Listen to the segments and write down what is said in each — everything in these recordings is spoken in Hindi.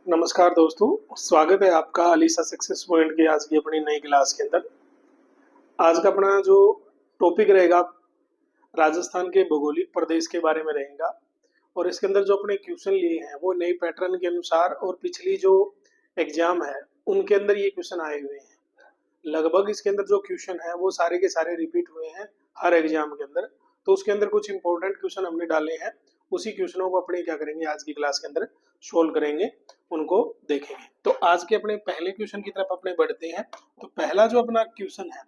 नमस्कार दोस्तों, स्वागत है आपका अलीसा सक्सेस पॉइंट की आज की अपनी नई क्लास के अंदर। आज का अपना जो टॉपिक रहेगा राजस्थान के भौगोलिक प्रदेश के बारे में रहेगा। और इसके अंदर जो अपने क्वेश्चन लिए हैं वो नई पैटर्न के अनुसार और पिछली जो एग्जाम है उनके अंदर ये क्वेश्चन आए हुए हैं। लगभग इसके अंदर जो क्वेश्चन है वो सारे के सारे रिपीट हुए हैं हर एग्जाम के अंदर। तो उसके अंदर कुछ इंपॉर्टेंट क्वेश्चन हमने डाले हैं, उसी क्वेश्चनों को अपने क्या करेंगे आज की क्लास के अंदर सोल्व करेंगे, उनको देखेंगे। तो आज के अपने पहले क्वेश्चन की तरफ अपने बढ़ते हैं। तो पहला जो अपना क्वेश्चन है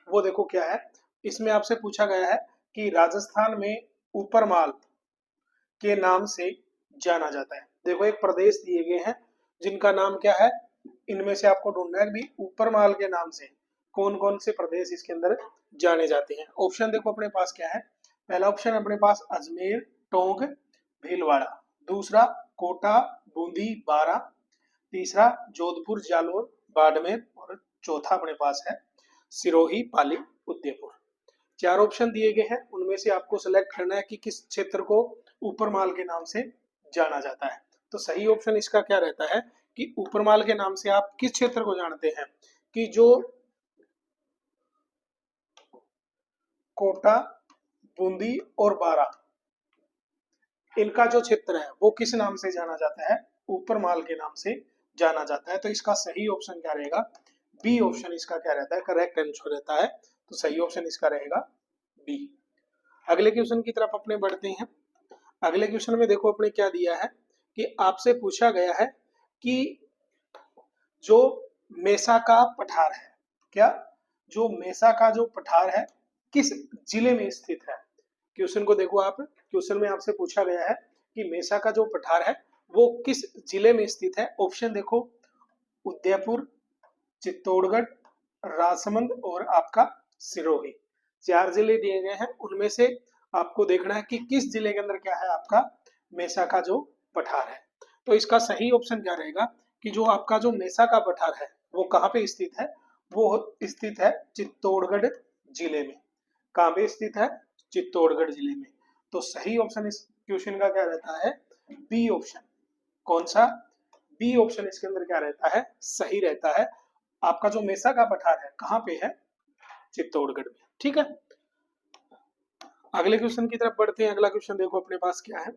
वो देखो क्या है। इसमें आपसे पूछा गया है कि राजस्थान में ऊपरमाल के नाम से जाना जाता है। देखो एक प्रदेश दिए गए हैं जिनका नाम क्या है, इनमें से आपको ढूंढना है भी ऊपरमाल के नाम से कौन कौन से प्रदेश इसके अंदर जाने जाते हैं। ऑप्शन देखो अपने पास क्या है। पहला ऑप्शन अपने पास अजमेर, टोंक, भीलवाड़ा। दूसरा कोटा, बूंदी, बारा। तीसरा जोधपुर, जालोर, बाड़मेर। और चौथा अपने पास है सिरोही, पाली, उदयपुर। चार ऑप्शन दिए गए हैं, उनमें से आपको सेलेक्ट करना है कि किस क्षेत्र को ऊपरमाल के नाम से जाना जाता है। तो सही ऑप्शन इसका क्या रहता है कि ऊपरमाल के नाम से आप किस क्षेत्र को जानते हैं कि जो कोटा, बूंदी और बारा, इनका जो क्षेत्र है वो किस नाम से जाना जाता है, ऊपरमाल के नाम से जाना जाता है। तो इसका सही ऑप्शन क्या रहेगा, बी ऑप्शन इसका क्या रहता है, करेक्ट आंसर रहता है। तो सही ऑप्शन इसका रहेगा बी। अगले क्वेश्चन की तरफ अपने बढ़ते हैं। अगले क्वेश्चन में देखो अपने क्या दिया है कि आपसे पूछा गया है कि जो मेसा का पठार है, क्या जो मेसा का जो पठार है किस जिले में स्थित है। क्वेश्चन को देखो आप, क्वेश्चन में आपसे पूछा गया है कि मेसा का जो पठार है वो किस जिले में स्थित है। ऑप्शन देखो उदयपुर, चित्तौड़गढ़, राजसमंद और आपका सिरोही। चार जिले दिए गए हैं, उनमें से आपको देखना है कि किस जिले के अंदर क्या है आपका मेसा का जो पठार है। तो इसका सही ऑप्शन क्या रहेगा कि जो आपका जो मेसा का पठार है वो कहाँ पे स्थित है, वो स्थित है चित्तौड़गढ़ जिले में। कहाँ पे स्थित है, चित्तौड़गढ़ जिले में। तो सही ऑप्शन इस क्वेश्चन का क्या रहता है, बी ऑप्शन। कौन सा, बी ऑप्शन इसके अंदर क्या रहता है, सही रहता है। आपका जो मेसा का पठार है कहाँ पे है, चित्तौड़गढ़ में। ठीक है, अगले क्वेश्चन की तरफ बढ़ते हैं। अगला क्वेश्चन देखो अपने पास क्या है।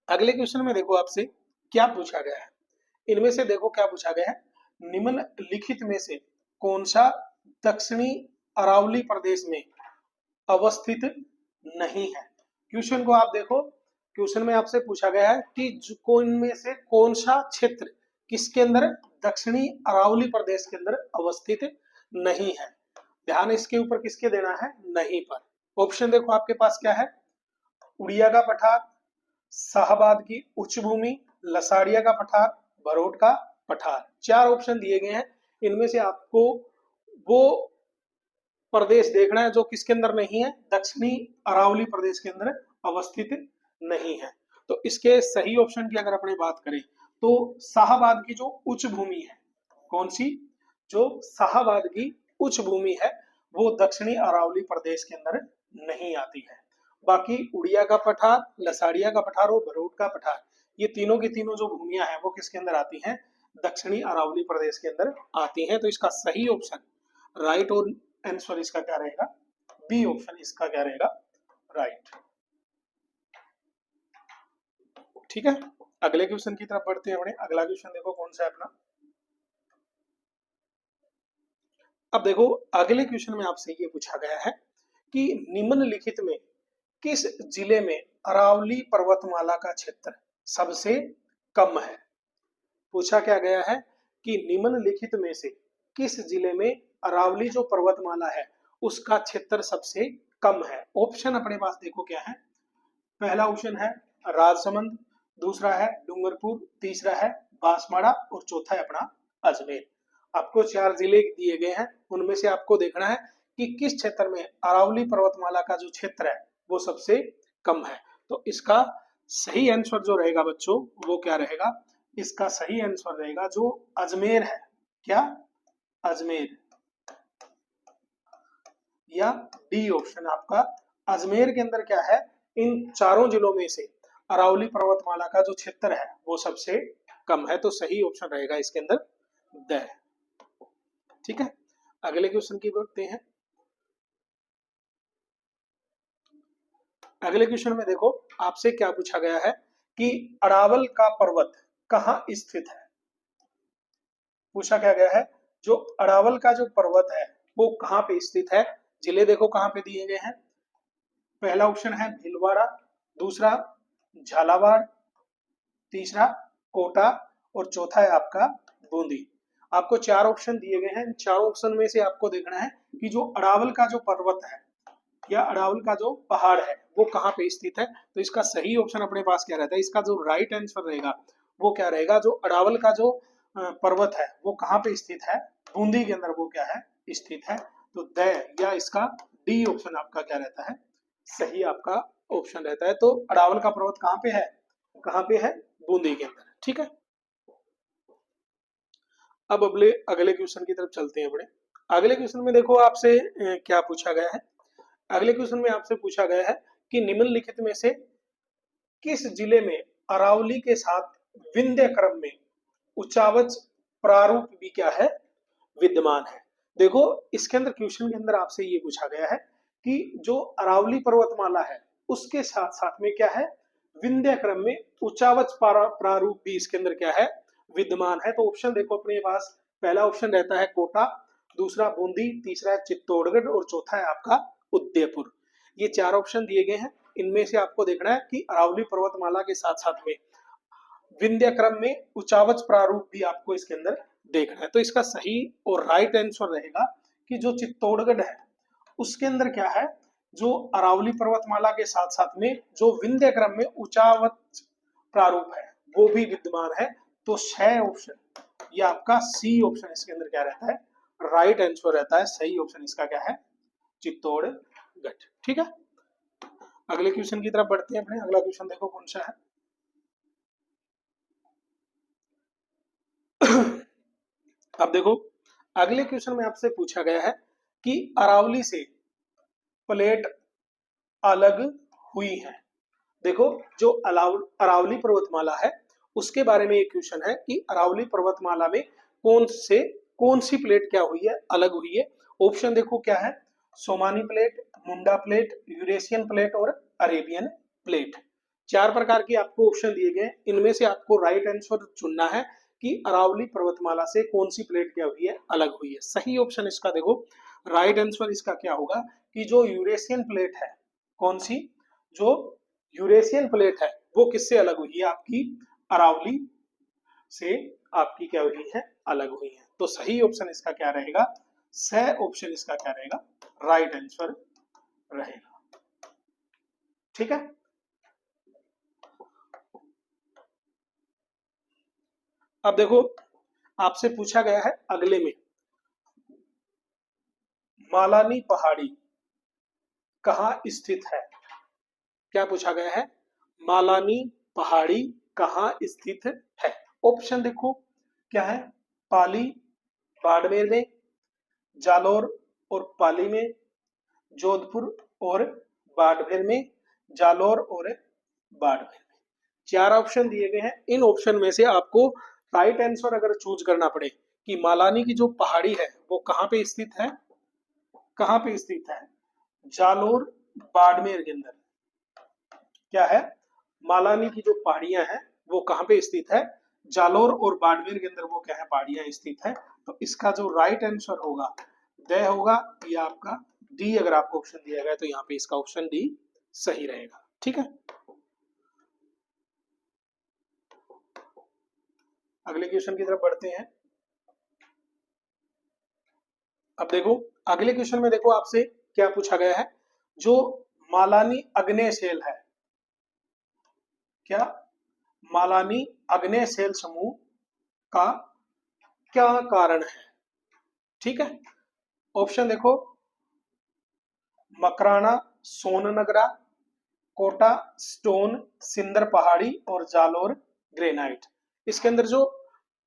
अगले क्वेश्चन में देखो आपसे क्या पूछा गया है। इनमें से देखो क्या पूछा गया है, निम्नलिखित में से कौन सा दक्षिणी अरावली प्रदेश में अवस्थित नहीं है। क्वेश्चन को आप देखो, क्वेश्चन में आपसे पूछा गया है कि कौन में से कौन सा क्षेत्र किसके अंदर दक्षिणी अरावली प्रदेश के अंदर अवस्थित नहीं है। ध्यान इसके ऊपर किसके देना है, नहीं पर। ऑप्शन देखो आपके पास क्या है, उड़िया का पठार, शाहबाद की उच्च भूमि, लसाड़िया का पठार, भरोट का पठार। चार ऑप्शन दिए गए हैं, इनमें से आपको वो प्रदेश देखना है जो किसके अंदर नहीं है, दक्षिणी अरावली प्रदेश के अंदर अवस्थित नहीं है। तो इसके सही ऑप्शन की अगर अपने बात करें तो शाहबाद की जो उच्च भूमि है, कौन सी, जो शाहबाद की उच्च भूमि है वो दक्षिणी अरावली प्रदेश के अंदर नहीं आती है। बाकी उड़िया का पठार, लसाड़िया का पठार और भरूच का पठार, ये तीनों की तीनों जो भूमियां हैं वो किसके अंदर आती हैं, दक्षिणी अरावली प्रदेश के अंदर आती हैं। तो इसका सही ऑप्शन राइट और आंसर इसका क्या रहेगा, बी ऑप्शन इसका क्या रहेगा, राइट। ठीक है, अगले क्वेश्चन की तरफ बढ़ते हैं। अगला क्वेश्चन देखो कौन सा है अपना। अब देखो अगले क्वेश्चन में आपसे ये पूछा गया है कि निम्नलिखित में किस जिले में अरावली पर्वतमाला का क्षेत्र सबसे कम है। पूछा क्या गया है कि निम्नलिखित में से किस जिले में अरावली जो पर्वतमाला है उसका क्षेत्र सबसे कम है। ऑप्शन अपने पास देखो क्या है। पहला ऑप्शन है राजसमंद, दूसरा है डूंगरपुर, तीसरा है बांसवाड़ा और चौथा है अपना अजमेर। आपको चार जिले दिए गए हैं, उनमें से आपको देखना है कि किस क्षेत्र में अरावली पर्वतमाला का जो क्षेत्र है वो सबसे कम है। तो इसका सही आंसर जो रहेगा बच्चों वो क्या रहेगा, इसका सही आंसर रहेगा जो अजमेर है। क्या, अजमेर, या डी ऑप्शन आपका अजमेर के अंदर क्या है, इन चारों जिलों में से अरावली पर्वतमाला का जो क्षेत्र है वो सबसे कम है, तो सही ऑप्शन रहेगा इसके अंदर द। ठीक है, अगले क्वेश्चन की बढ़ते हैं। अगले क्वेश्चन में देखो आपसे क्या पूछा गया है कि अरावल का पर्वत कहाँ स्थित है। पूछा क्या गया है, जो अरावल का जो पर्वत है वो कहाँ पे स्थित है। जिले देखो कहाँ पे दिए गए हैं। पहला ऑप्शन है भीलवाड़ा, दूसरा झालावाड़, तीसरा कोटा और चौथा है आपका बूंदी। आपको चार ऑप्शन दिए गए हैं। इन चारों ऑप्शन में से आपको देखना है कि जो अरावल का जो पर्वत है या अरावल का जो पहाड़ है वो कहाँ पे स्थित है। तो इसका सही ऑप्शन अपने पास क्या रहता है, इसका जो राइट आंसर रहेगा वो क्या रहेगा, जो अरावल का जो पर्वत है वो कहाँ पे स्थित है, बूंदी के अंदर वो क्या है स्थित है। तो द या इसका डी ऑप्शन आपका क्या रहता है, सही आपका ऑप्शन रहता है। तो अरावल का पर्वत कहाँ पे है, कहाँ पे है, बूंदी के अंदर। ठीक है, अब अगले अगले क्वेश्चन की तरफ चलते हैं। बड़े अगले क्वेश्चन में देखो आपसे क्या पूछा गया है। अगले क्वेश्चन में आपसे पूछा गया है कि निम्नलिखित में से किस जिले में अरावली के साथ विंध्य क्रम में उच्चावच प्रारूप भी क्या है, विद्यमान है। देखो इसके अंदर क्वेश्चन के अंदर आपसे ये पूछा गया है कि जो अरावली पर्वतमाला है उसके साथ साथ में क्या है, विंध्य क्रम में उच्चावच प्रारूप भी इसके अंदर क्या है, विद्यमान है। तो ऑप्शन देखो अपने पास, पहला ऑप्शन रहता है कोटा, दूसरा बूंदी, तीसरा है चित्तौड़गढ़ और चौथा है आपका उदयपुर। ये चार ऑप्शन दिए गए हैं। इनमें से आपको देखना है कि अरावली पर्वतमाला के साथ साथ में विंध्य क्रम में उच्चावच प्रारूप भी आपको इसके अंदर देखना है। तो इसका सही और राइट आंसर रहेगा कि जो चित्तौड़गढ़ है उसके अंदर क्या है, जो अरावली पर्वतमाला के साथ साथ में जो विंध्य क्रम में उच्चावच प्रारूप है वो भी विद्यमान है। तो 6 ऑप्शन ये आपका सी ऑप्शन इसके अंदर क्या रहता है, राइट आंसर रहता है। सही ऑप्शन इसका क्या है, चित्तौड़गढ़। ठीक है, अगले क्वेश्चन की तरफ बढ़ते हैं अपने। अगला क्वेश्चन देखो कौन सा है। अब देखो अगले क्वेश्चन में आपसे पूछा गया है कि अरावली से प्लेट अलग हुई है। देखो जो अरावली पर्वतमाला है उसके बारे में एक क्वेश्चन है कि अरावली पर्वतमाला में कौन सी प्लेट क्या हुई है, अलग हुई है। ऑप्शन देखो क्या है, सोमानी प्लेट, मुंडा प्लेट, यूरेशियन प्लेट और अरेबियन प्लेट। 4 प्रकार की आपको ऑप्शन दिए गए। इनमें से आपको राइट आंसर चुनना है कि अरावली पर्वतमाला से कौन सी प्लेट क्या हुई है, अलग हुई है। सही ऑप्शन इसका देखो राइट आंसर इसका क्या होगा कि जो यूरेशियन प्लेट है, कौन सी, जो यूरेशियन प्लेट है वो किससे अलग हुई है, आपकी अरावली से आपकी क्या हुई है, अलग हुई है। तो सही ऑप्शन इसका क्या रहेगा, स ऑप्शन इसका क्या रहेगा, राइट आंसर रहेगा। ठीक है, अब देखो आपसे पूछा गया है अगले में, मालानी पहाड़ी कहाँ स्थित है। क्या पूछा गया है, मालानी पहाड़ी कहाँ स्थित है। ऑप्शन देखो क्या है, पाली, बाड़मेर में, जालोर और पाली में, जोधपुर और बाड़मेर में, जालोर और बाड़मेर में। 4 ऑप्शन दिए गए हैं। इन ऑप्शन में से आपको राइट आंसर अगर चूज करना पड़े कि मालानी की जो पहाड़ी है वो कहाँ पे स्थित है, कहाँ पे स्थित है, जालोर बाड़मेर के अंदर क्या है, मालानी की जो पहाड़ियां हैं वो कहाँ पे स्थित है, जालोर और बाड़मेर के अंदर वो क्या है, पहाड़ियां स्थित है। तो इसका जो राइट आंसर होगा द होगा, या आपका डी अगर आपको ऑप्शन दिया गया तो यहाँ पे इसका ऑप्शन डी सही रहेगा। ठीक है, अगले क्वेश्चन की तरफ बढ़ते हैं। अब देखो अगले क्वेश्चन में देखो आपसे क्या पूछा गया है, जो मालानी अग्नेय सेल है, क्या मालानी अग्नेय सेल समूह का क्या कारण है। ठीक है, ऑप्शन देखो, मकराना, सोननगरा, कोटा स्टोन, सिंदर पहाड़ी और जालोर ग्रेनाइट। इसके अंदर जो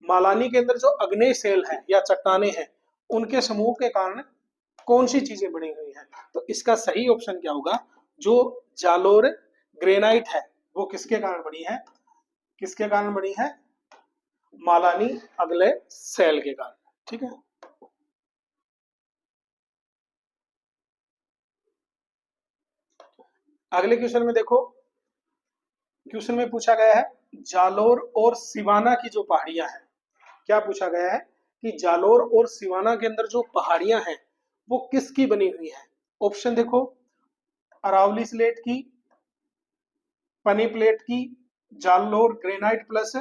मालानी के अंदर जो अग्नेय सेल है या चट्टाने हैं उनके समूह के कारण कौन सी चीजें बनी हुई हैं। तो इसका सही ऑप्शन क्या होगा, जो जालोर ग्रेनाइट है वो किसके कारण बनी है? किसके कारण बनी है? मालानी अगले सेल के कारण। ठीक है, अगले क्वेश्चन में देखो, क्वेश्चन में पूछा गया है जालोर और सिवाना की जो पहाड़ियां हैं, क्या पूछा गया है कि जालोर और सिवाना के अंदर जो पहाड़ियां हैं वो किसकी बनी हुई है? ऑप्शन देखो, अरावली स्लेट की, पनी प्लेट की, जालोर ग्रेनाइट प्लस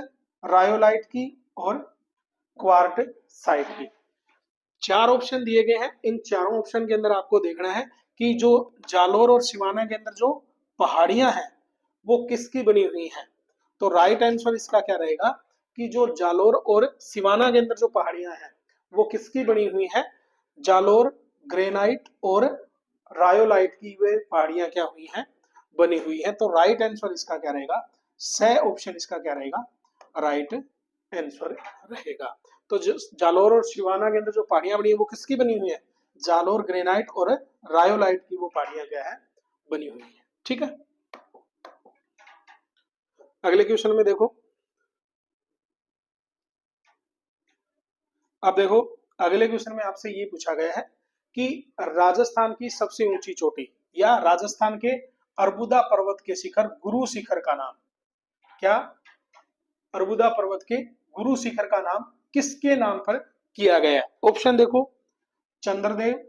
रायोलाइट की, और क्वार्ट साइट की। चार ऑप्शन दिए गए हैं, इन चारों ऑप्शन के अंदर आपको देखना है कि जो जालोर और सिवाना के अंदर जो पहाड़ियां हैं वो किसकी बनी हुई हैं। तो राइट आंसर इसका क्या रहेगा कि जो जालोर और सिवाना के अंदर जो पहाड़ियां हैं वो किसकी बनी हुई है? जालोर ग्रेनाइट और रायोलाइट की वे पहाड़ियां क्या हुई हैं? बनी हुई है। तो राइट आंसर इसका क्या रहेगा? स ऑप्शन इसका क्या रहेगा? राइट आंसर रहेगा। तो जो जालोर और शिवाना के अंदर जो पहाड़ियां बनी है वो किसकी बनी हुई है? जालोर ग्रेनाइट और रायोलाइट की वो पहाड़ियां क्या है? बनी हुई है। ठीक है, अगले क्वेश्चन में देखो, अब देखो अगले क्वेश्चन में आपसे ये पूछा गया है कि राजस्थान की सबसे ऊंची चोटी या राजस्थान के अरबुदा पर्वत के शिखर गुरु शिखर का नाम क्या? अरबुदा पर्वत के गुरु शिखर का नाम किसके नाम पर किया गया है? ऑप्शन देखो, चंद्रदेव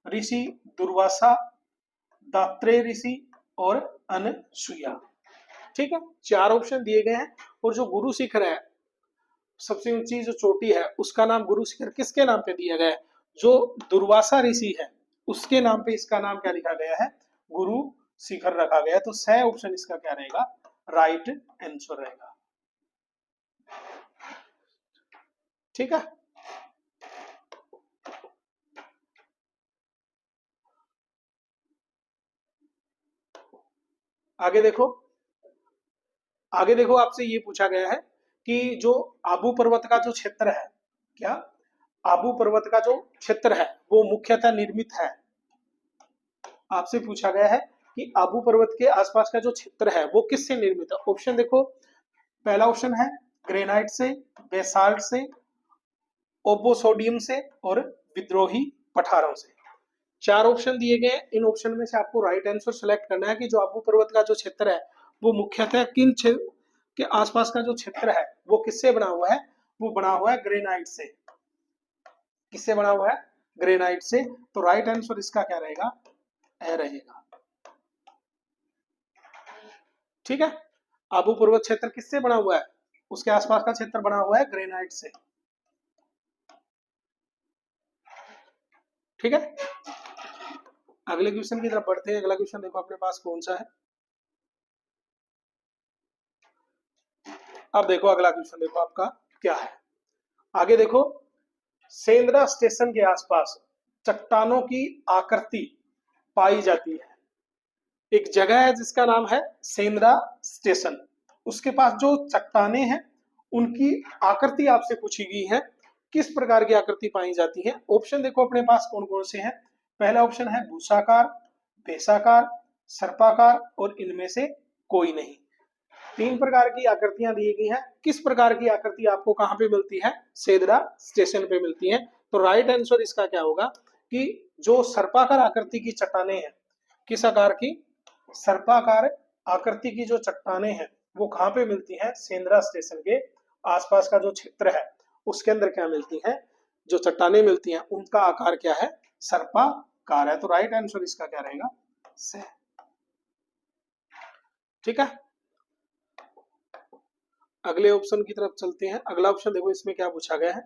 ऋषि, दुर्वासा, दात्रेय ऋषि और अनसुया। ठीक है, चार ऑप्शन दिए गए हैं और जो गुरु शिखर है, सबसे ऊंची जो चोटी है, उसका नाम गुरु शिखर किसके नाम पे दिया गया है? जो दुर्वासा ऋषि है उसके नाम पे इसका नाम क्या लिखा गया है? गुरु शिखर रखा गया है। तो सही ऑप्शन इसका क्या रहेगा? राइट आंसर रहेगा। ठीक है, आगे देखो, आगे देखो आपसे ये पूछा गया है कि जो आबू पर्वत का जो क्षेत्र है, क्या आबू पर्वत का जो क्षेत्र है वो मुख्यतः निर्मित है? आपसे पूछा गया है कि आबू पर्वत के आसपास का जो क्षेत्र है वो किससे निर्मित है? ऑप्शन देखो, पहला ऑप्शन है ग्रेनाइट से, बेसाल्ट से, ओबोसोडियम से और विद्रोही पठारों से। चार ऑप्शन दिए गए, इन ऑप्शन में से आपको राइट आंसर सेलेक्ट करना है कि जो आबू पर्वत का जो क्षेत्र है वो मुख्यतः किन के आसपास का जो क्षेत्र है वो किससे बना हुआ है? वो बना हुआ है ग्रेनाइट से। किससे बना हुआ है? ग्रेनाइट से। तो राइट आंसर इसका क्या रहेगा? ए रहेगा। ठीक है, आबू पर्वत क्षेत्र किससे बना हुआ है? उसके आसपास का क्षेत्र बना हुआ है ग्रेनाइट से। ठीक है, अगले क्वेश्चन की तरफ बढ़ते हैं। अगला क्वेश्चन देखो अपने पास कौन सा है। अब देखो अगला क्वेश्चन देखो आपका क्या है। आगे देखो, सेंद्रा स्टेशन के आसपास चट्टानों की आकृति पाई जाती है। एक जगह है जिसका नाम है सेंद्रा स्टेशन, उसके पास जो चट्टाने हैं उनकी आकृति आपसे पूछी गई है, किस प्रकार की आकृति पाई जाती है? ऑप्शन देखो अपने पास कौन कौन से हैं। पहला ऑप्शन है भूसाकार, भेसाकार, सर्पाकार और इनमें से कोई नहीं। तीन प्रकार की आकृतियां दी गई हैं। किस प्रकार की आकृति आपको कहां पे मिलती है? सेंद्रा स्टेशन पे मिलती है। तो राइट आंसर इसका क्या होगा कि जो सर्पाकार आकृति की चट्टाने हैं, किस आकार की? सर्पाकार आकृति की जो चट्टाने हैं वो कहां पे मिलती हैं? सेंद्रा स्टेशन के आसपास का जो क्षेत्र है उसके अंदर क्या मिलती है? जो चट्टाने मिलती हैं उनका आकार क्या है? सर्पाकार है। तो राइट आंसर इसका क्या रहेगा? से। ठीक है, अगले ऑप्शन की तरफ चलते हैं। अगला ऑप्शन देखो इसमें क्या पूछा गया है।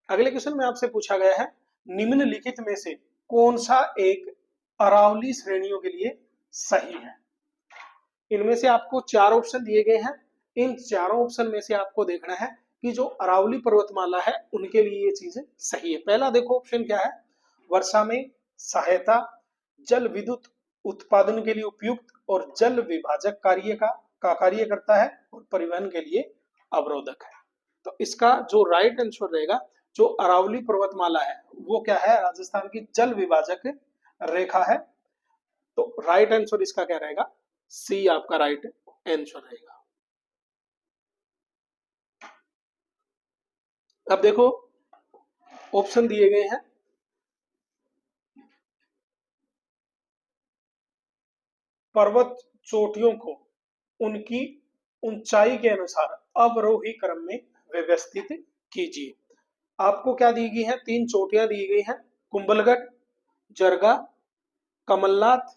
अगले क्वेश्चन में आपसे पूछा गया है निम्नलिखित में से कौन सा एक अरावली श्रेणियों के लिए सही है? इनमें से आपको चार ऑप्शन दिए गए हैं। इन चारों ऑप्शन में से आपको देखना है कि जो अरावली पर्वतमाला है उनके लिए ये चीज सही है। पहला देखो ऑप्शन क्या है? वर्षा में सहायता, जल विद्युत उत्पादन के लिए उपयुक्त और जल विभाजक का कार्य करता है और परिवहन के लिए अवरोधक है। तो इसका जो राइट आंसर रहेगा, जो अरावली पर्वतमाला है वो क्या है? राजस्थान की जल विभाजक रेखा है। तो राइट आंसर इसका क्या रहेगा, सी आपका राइट आंसर रहेगा। अब देखो ऑप्शन दिए गए हैं, पर्वत चोटियों को उनकी ऊंचाई के अनुसार अवरोही क्रम में व्यवस्थित कीजिए। आपको क्या दी गई है, 3 चोटियां दी गई हैं, कुंभलगढ़, जरगा, कमलनाथ,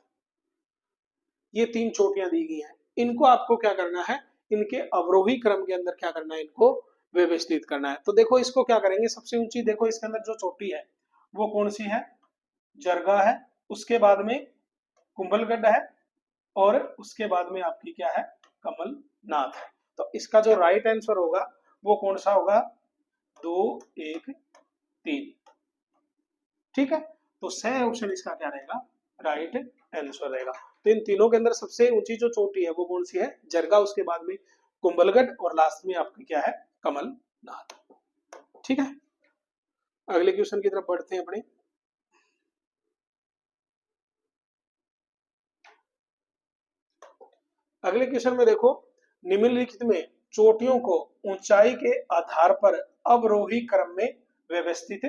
ये 3 चोटियां दी गई हैं। इनको आपको क्या करना है, इनके अवरोही क्रम के अंदर क्या करना है, इनको व्यवस्थित करना है। तो देखो इसको क्या करेंगे, सबसे ऊंची देखो इसके अंदर जो चोटी है वो कौन सी है, जरगा है, उसके बाद में कुंभलगढ़ है, और उसके बाद में आपकी क्या है, कमलनाथ है। तो इसका जो राइट आंसर होगा वो कौन सा होगा, 2 1 3। ठीक है, तो सही ऑप्शन इसका क्या रहेगा, राइट आंसर रहेगा। तो इन तीनों के अंदर सबसे ऊंची जो चोटी है वो कौन सी है, जरगा, उसके बाद में कुंभलगढ़, और लास्ट में आपकी क्या है, कमलनाथ। ठीक है, अगले क्वेश्चन की तरफ बढ़ते हैं अपने। अगले क्वेश्चन में देखो, निम्नलिखित में चोटियों को ऊंचाई के आधार पर अवरोही क्रम में व्यवस्थित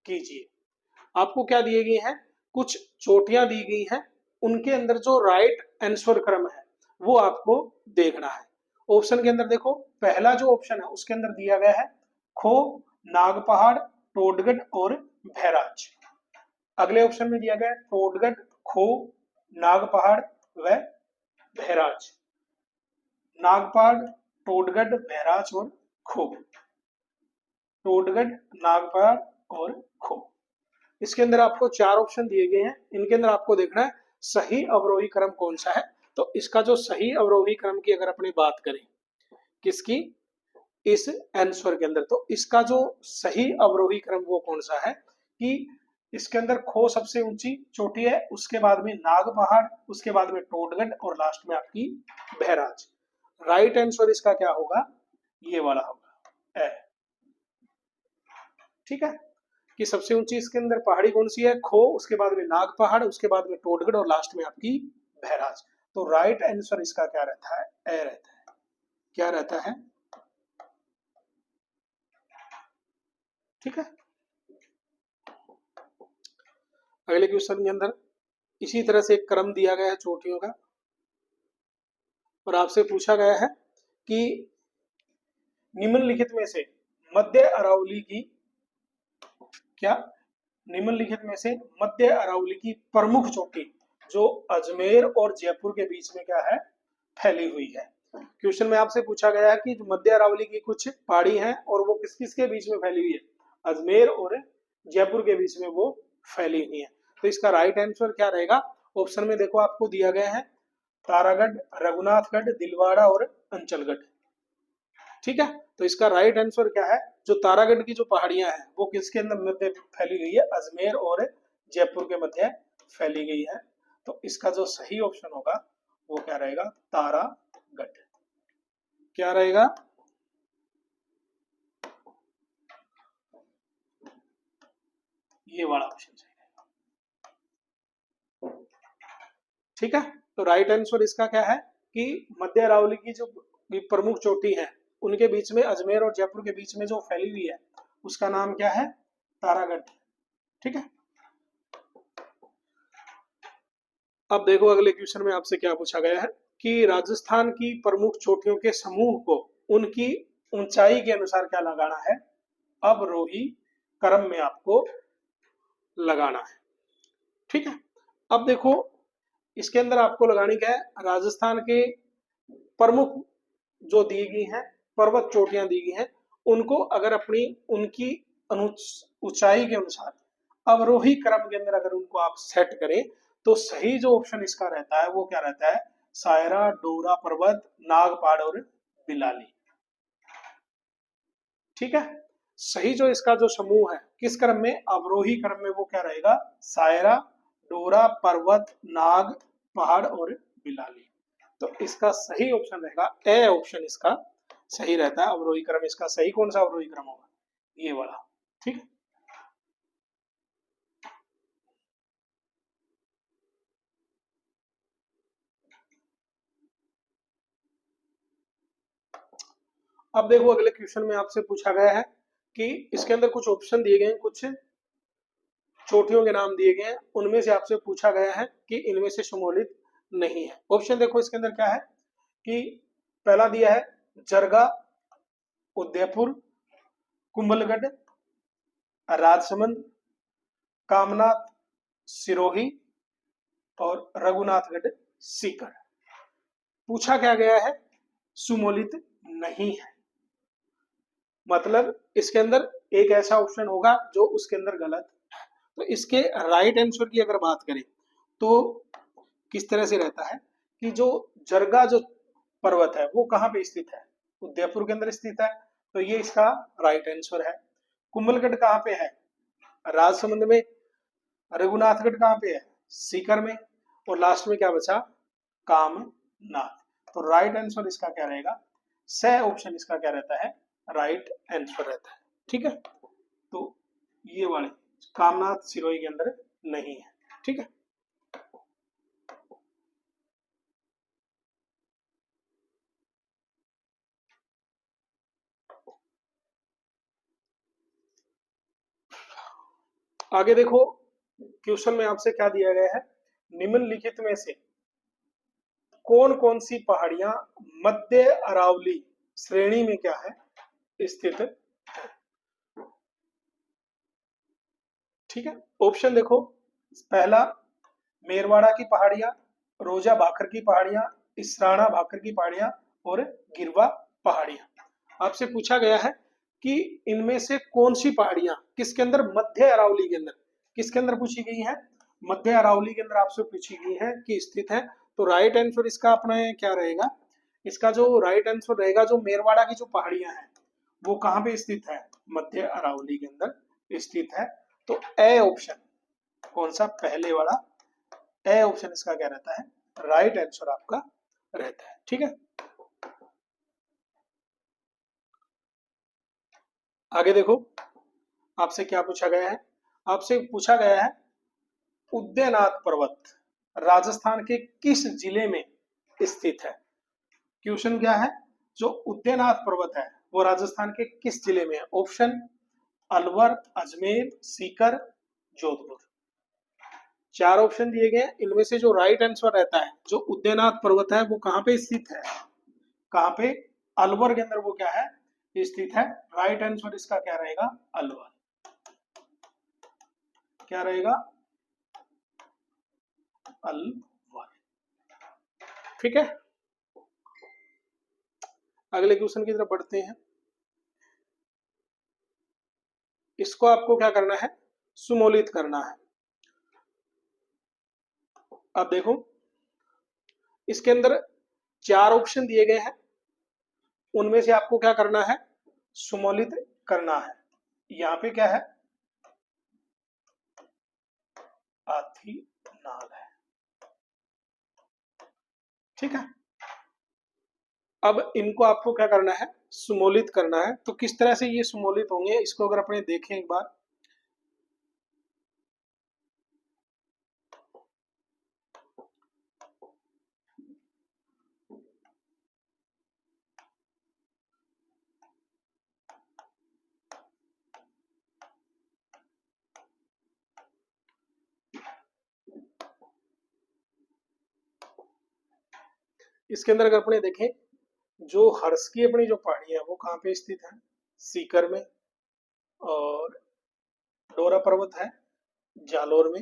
कीजिए। आपको क्या दिए गए हैं, कुछ चोटियां दी गई हैं, उनके अंदर जो राइट आंसर क्रम है वो आपको देखना है। ऑप्शन के अंदर देखो, पहला जो ऑप्शन है उसके अंदर दिया गया है खो, नागपहाड़, टोडगढ़ और भैराज। अगले ऑप्शन में दिया गया है टोडगढ़, खो, नागपहाड़ व भैराज। नागपहाड़, टोडगढ़, भैराज और खो। टोडगढ़, नागपहाड़ और खो। इसके अंदर आपको 4 ऑप्शन दिए गए हैं, इनके अंदर आपको देखना है सही अवरोही क्रम कौन सा है। तो इसका जो सही अवरोही क्रम की अगर अपनी बात करें, किसकी, इस आंसर के अंदर, तो इसका जो सही अवरोही क्रम वो कौन सा है कि इसके अंदर खो सबसे ऊंची चोटी है, उसके बाद में नाग पहाड़, उसके बाद में टोडगढ़ और लास्ट में आपकी भैराज। राइट आंसर इसका क्या होगा, ये वाला होगा ए। ठीक है, कि सबसे ऊंची इसके अंदर पहाड़ी कौन सी है, खो, उसके बाद में नाग पहाड़, उसके बाद में टोडगढ़ और लास्ट में आपकी भैराज। तो राइट आंसर इसका क्या रहता है, ए रहता है। क्या रहता है, ठीक है। अगले क्वेश्चन के अंदर इसी तरह से एक क्रम दिया गया है चोटियों का, और आपसे पूछा गया है कि निम्नलिखित में से मध्य अरावली की क्या, निम्नलिखित में से मध्य अरावली की प्रमुख चोटी जो अजमेर और जयपुर के बीच में क्या है, फैली हुई है। क्वेश्चन में आपसे पूछा गया है कि मध्य अरावली की कुछ पहाड़ी हैं और वो किस किस के बीच में फैली हुई है, अजमेर और जयपुर के बीच में वो फैली हुई है। तो इसका राइट आंसर क्या रहेगा, ऑप्शन में देखो आपको दिया गया है तारागढ़, रघुनाथगढ़, दिलवाड़ा और अंचलगढ़। ठीक है, तो इसका राइट आंसर क्या है, जो तारागढ़ की जो पहाड़ियां हैं वो किसके अंदर मध्य फैली गई है, अजमेर और जयपुर के मध्य फैली गई है। तो इसका जो सही ऑप्शन होगा वो क्या रहेगा, तारागढ़। क्या रहेगा, ये वाला ऑप्शन सही रहेगा। ठीक है, तो राइट आंसर इसका क्या है कि मध्य अरावली की जो प्रमुख चोटी है उनके बीच में, अजमेर और जयपुर के बीच में जो फैली हुई है उसका नाम क्या है, तारागढ़। ठीक है, अब देखो अगले क्वेश्चन में आपसे क्या पूछा गया है कि राजस्थान की प्रमुख चोटियों के समूह को उनकी ऊंचाई के अनुसार क्या लगाना है, अवरोही क्रम में आपको लगाना है। ठीक है, अब देखो इसके अंदर आपको लगानी क्या है, राजस्थान के प्रमुख जो दी गई हैं पर्वत चोटियां दी गई हैं, उनको अगर अपनी उनकी ऊंचाई के अनुसार अवरोही क्रम के अंदर अगर उनको आप सेट करें, तो सही जो ऑप्शन इसका रहता है वो क्या रहता है, सायरा, डोरा पर्वत, नागपाड़ और बिलाली। ठीक है, सही जो इसका जो समूह है किस क्रम में, अवरोही क्रम में, वो क्या रहेगा, सायरा, डोरा पर्वत, नाग पहाड़ और बिलाली। तो इसका सही ऑप्शन रहेगा ए ऑप्शन इसका सही रहता है, अवरोही क्रम इसका सही कौन सा अवरोही क्रम होगा, ये वाला। ठीक है, अब देखो अगले क्वेश्चन में आपसे पूछा गया है कि इसके अंदर कुछ ऑप्शन दिए गए हैं, कुछ चोटियों के नाम दिए गए हैं, उनमें से आपसे पूछा गया है कि इनमें से सुमोलित नहीं है। ऑप्शन देखो इसके अंदर क्या है कि पहला दिया है जरगा, उदयपुर, कुंभलगढ़, राजसमंद, कामनाथ, सिरोही और रघुनाथगढ़ सीकर। पूछा क्या गया है, सुमोलित नहीं है, मतलब इसके अंदर एक ऐसा ऑप्शन होगा जो उसके अंदर गलत है। तो इसके राइट आंसर की अगर बात करें तो किस तरह से रहता है कि जो जरगा जो पर्वत है वो कहाँ पे स्थित है, उदयपुर के अंदर स्थित है, तो ये इसका राइट आंसर है। कुंभलगढ़ कहाँ पे है, राजसमंद में। रघुनाथगढ़ कहाँ पे है, सीकर में। और लास्ट में क्या बचा, कामनाथ। तो राइट आंसर इसका क्या रहेगा, स ऑप्शन इसका क्या रहता है, राइट आंसर रहता है। ठीक है, तो ये वाले कामनाथ सिरोही के अंदर नहीं है। ठीक है, आगे देखो क्वेश्चन में आपसे क्या दिया गया है, निम्नलिखित में से कौन कौन सी पहाड़ियां मध्य अरावली श्रेणी में क्या है, स्थित है। ठीक है, ऑप्शन देखो, पहला मेरवाड़ा की पहाड़ियां, रोजा भाकर की पहाड़ियां, इसराना भाकर की पहाड़ियां और गिरवा पहाड़ियां। आपसे पूछा गया है कि इनमें से कौन सी पहाड़ियां किसके अंदर, मध्य अरावली के अंदर, किसके अंदर पूछी गई है, मध्य अरावली के अंदर आपसे पूछी गई है कि स्थित है। तो राइट आंसर इसका अपना क्या रहेगा, इसका जो राइट आंसर रहेगा, जो मेरवाड़ा की जो पहाड़ियां हैं वो कहाँ पे स्थित है, मध्य अरावली के अंदर स्थित है। तो ए ऑप्शन, कौन सा, पहले वाला ए ऑप्शन इसका क्या रहता है, राइट आंसर आपका रहता है। ठीक है, आगे देखो आपसे क्या पूछा गया है, आपसे पूछा गया है उदयनाथ पर्वत राजस्थान के किस जिले में स्थित है। क्वेश्चन क्या है, जो उदयनाथ पर्वत है वो राजस्थान के किस जिले में है। ऑप्शन अलवर, अजमेर, सीकर, जोधपुर। चार ऑप्शन दिए गए, इनमें से जो राइट आंसर रहता है, जो उदयनाथ पर्वत है वो कहाँ पे स्थित है, कहाँ पे, अलवर के अंदर वो क्या है, स्थित है। राइट आंसर इसका क्या रहेगा, अलवर, क्या रहेगा, अलवर। ठीक है, अगले क्वेश्चन की तरफ बढ़ते हैं। इसको आपको क्या करना है, सुमोलित करना है। अब देखो इसके अंदर चार ऑप्शन दिए गए हैं, उनमें से आपको क्या करना है, सुमोलित करना है। यहाँ पे क्या है, हाथी नाल है। ठीक है, अब इनको आपको क्या करना है, सुमोलित करना है। तो किस तरह से ये सुमोलित होंगे, इसको अगर अपने देखें एक बार, इसके अंदर अगर अपने देखें, जो हर्ष की अपनी जो पहाड़ी है वो कहाँ पे स्थित है, सीकर में। और डोरा पर्वत है जालोर में।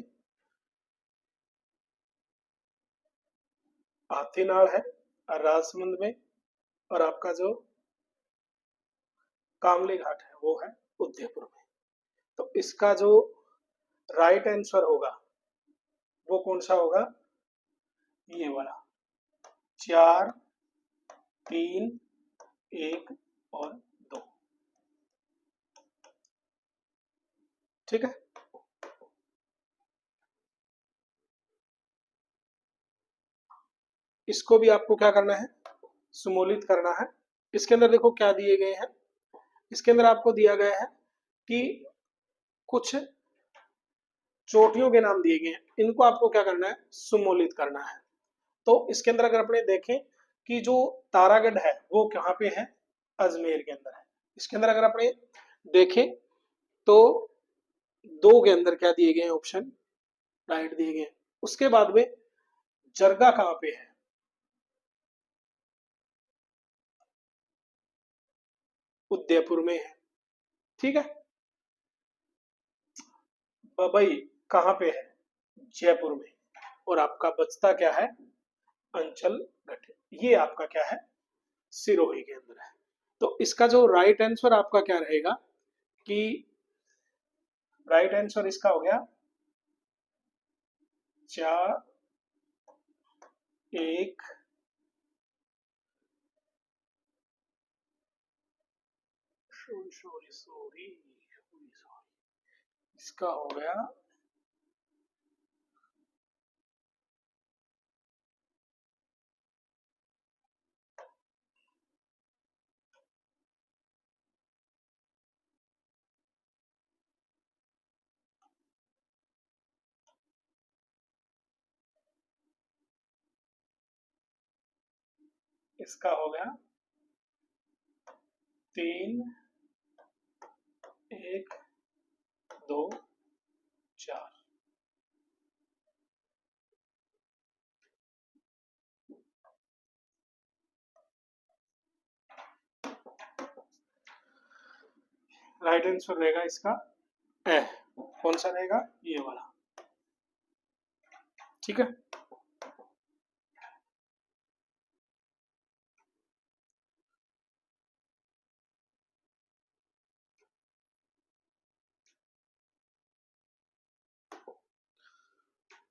हाथीनाड़ है राजसमंद में। और आपका जो कामली घाट है वो है उदयपुर में। तो इसका जो राइट आंसर होगा वो कौन सा होगा, ये वाला, 4, 3, 1 और 2। ठीक है, इसको भी आपको क्या करना है, सुमोलित करना है। इसके अंदर देखो क्या दिए गए हैं, इसके अंदर आपको दिया गया है कि कुछ चोटियों के नाम दिए गए हैं, इनको आपको क्या करना है, सुमोलित करना है। तो इसके अंदर अगर अपने देखें कि जो तारागढ़ है वो कहाँ पे है, अजमेर के अंदर है। इसके अंदर अगर अपने देखें तो दो के अंदर क्या दिए गए ऑप्शन, राइट दिए गए। उसके बाद में जरगा कहां पे है, उदयपुर में है। ठीक है। बबई कहां पे है, जयपुर में। और आपका बचता क्या है, अंचल गढ़, ये आपका क्या है, सिरोही के अंदर है। तो इसका जो राइट आंसर आपका क्या रहेगा कि राइट आंसर इसका हो गया 4-1। सॉरी, इसका हो गया इसका हो गया 3-1-2-4। राइट आंसर रहेगा इसका ए। कौन सा रहेगा, ये वाला। ठीक है।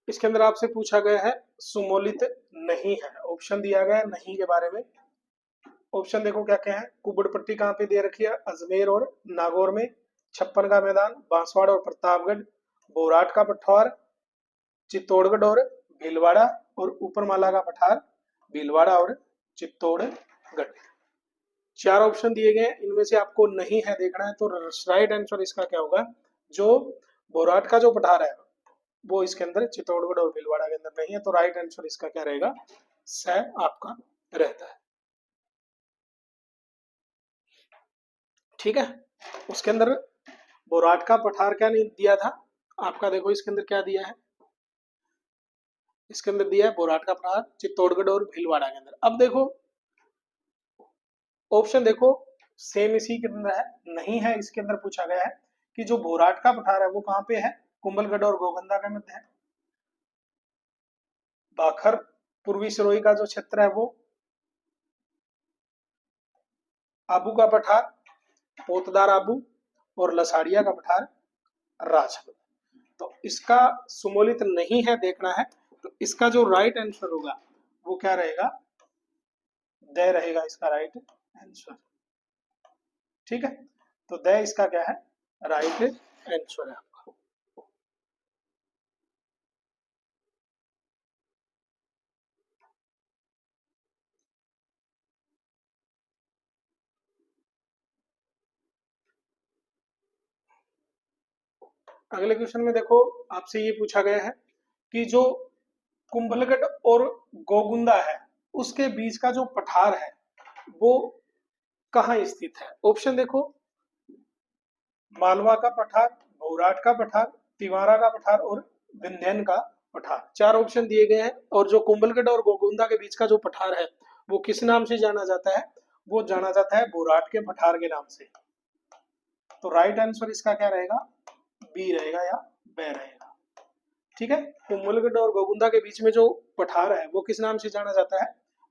इसके अंदर आपसे पूछा गया है सुमोलित नहीं है, ऑप्शन दिया गया है नहीं के बारे में। ऑप्शन देखो क्या क्या है। कुबड़पट्टी कहाँ पे दे रखी है, अजमेर और नागौर में। छप्पन का मैदान, बांसवाड़ा और प्रतापगढ़, बोराट का पठार, चित्तौड़गढ़ और भीलवाड़ा, और ऊपरमाला का पठार भीलवाड़ा और चित्तौड़गढ़। चार ऑप्शन दिए गए हैं, इनमें से आपको नहीं है देखना है। तो राइट आंसर इसका क्या होगा, जो बोराट का जो पठार है वो इसके अंदर चित्तौड़गढ़ और भीलवाड़ा के अंदर नहीं है। तो राइट आंसर इसका क्या रहेगा, स आपका रहता है। ठीक है। उसके अंदर बोराट का पठार क्या नहीं दिया था आपका, देखो इसके अंदर क्या दिया है, इसके अंदर दिया है बोराट का पठार चित्तौड़गढ़ और भीलवाड़ा के अंदर। अब देखो ऑप्शन देखो सेम इसी के अंदर है, नहीं है इसके अंदर पूछा गया है कि जो बोराट का पठार है वो कहाँ पे है, कुंभलगढ़ और गोगंदा के मध्य है। बाखर पूर्वी सिरोही का जो क्षेत्र है वो, आबू का पठार पोतदार आबू, और लसाड़िया का पठार राजपूत। तो इसका सुमोलित नहीं है देखना है। तो इसका जो राइट आंसर होगा वो क्या रहेगा, द रहेगा इसका राइट आंसर। ठीक है। तो द इसका क्या है, राइट आंसर है आपका। अगले क्वेश्चन में देखो आपसे ये पूछा गया है कि जो कुंभलगढ़ और गोगुंदा है उसके बीच का जो पठार है वो कहाँ स्थित है। ऑप्शन देखो मालवा का पठार, भौराट का पठार, तिवारा का पठार और विंध्यन का पठार। चार ऑप्शन दिए गए हैं। और जो कुंभलगढ़ और गोगुंदा के बीच का जो पठार है वो किस नाम से जाना जाता है, वो जाना जाता है भौराट के पठार के नाम से। तो राइट आंसर इसका क्या रहेगा, बी रहेगा या ब रहेगा। ठीक है। कुंभलगढ़ और गोगुंदा के बीच में जो पठार है वो किस नाम से जाना जाता है,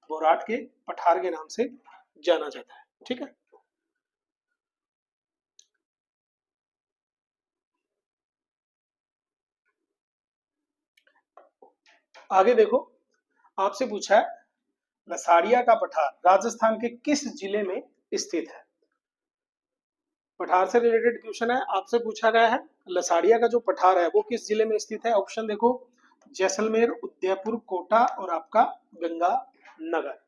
भौराट के पठार के नाम से जाना जाता है। ठीक है। आगे देखो आपसे पूछा है लसाड़िया का पठार राजस्थान के किस जिले में स्थित है। पठार से रिलेटेड क्वेश्चन है, आपसे पूछा गया है लसाड़िया का जो पठार है वो किस जिले में स्थित है। ऑप्शन देखो जैसलमेर, उदयपुर, कोटा और आपका गंगानगर।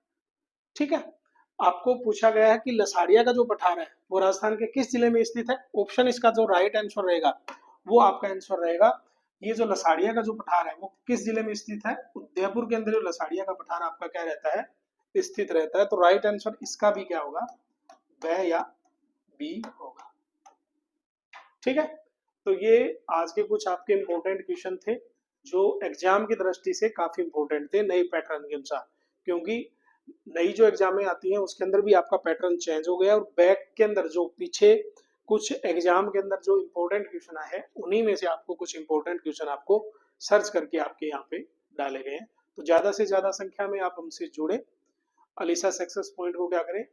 ठीक है। आपको पूछा गया है कि लसाड़िया का जो पठार है वो राजस्थान के किस जिले में स्थित है। ऑप्शन इसका जो राइट आंसर रहेगा वो आपका आंसर रहेगा, ये जो लसाड़िया का जो पठार है वो किस जिले में स्थित है, उदयपुर के अंदर लसाड़िया का पठार आपका क्या रहता है, स्थित रहता है। तो राइट आंसर इसका भी क्या होगा, वह या बी होगा। ठीक है, तो ये आज के कुछ आपके इंपॉर्टेंट क्वेश्चन थे जो एग्जाम की दृष्टि से काफी इंपॉर्टेंट थे नए पैटर्न के अनुसार, क्योंकि नई जो एग्जामें आती हैं उसके अंदर भी आपका पैटर्न चेंज हो गया और बैक के अंदर जो पीछे कुछ एग्जाम के अंदर जो इंपॉर्टेंट क्वेश्चन आए हैं उन्हीं में से आपको कुछ इंपॉर्टेंट क्वेश्चन आपको सर्च करके आपके यहाँ पे डाले गए हैं। तो ज्यादा से ज्यादा संख्या में आप हमसे जुड़े, अलीसा सक्सेस पॉइंट को क्या करें,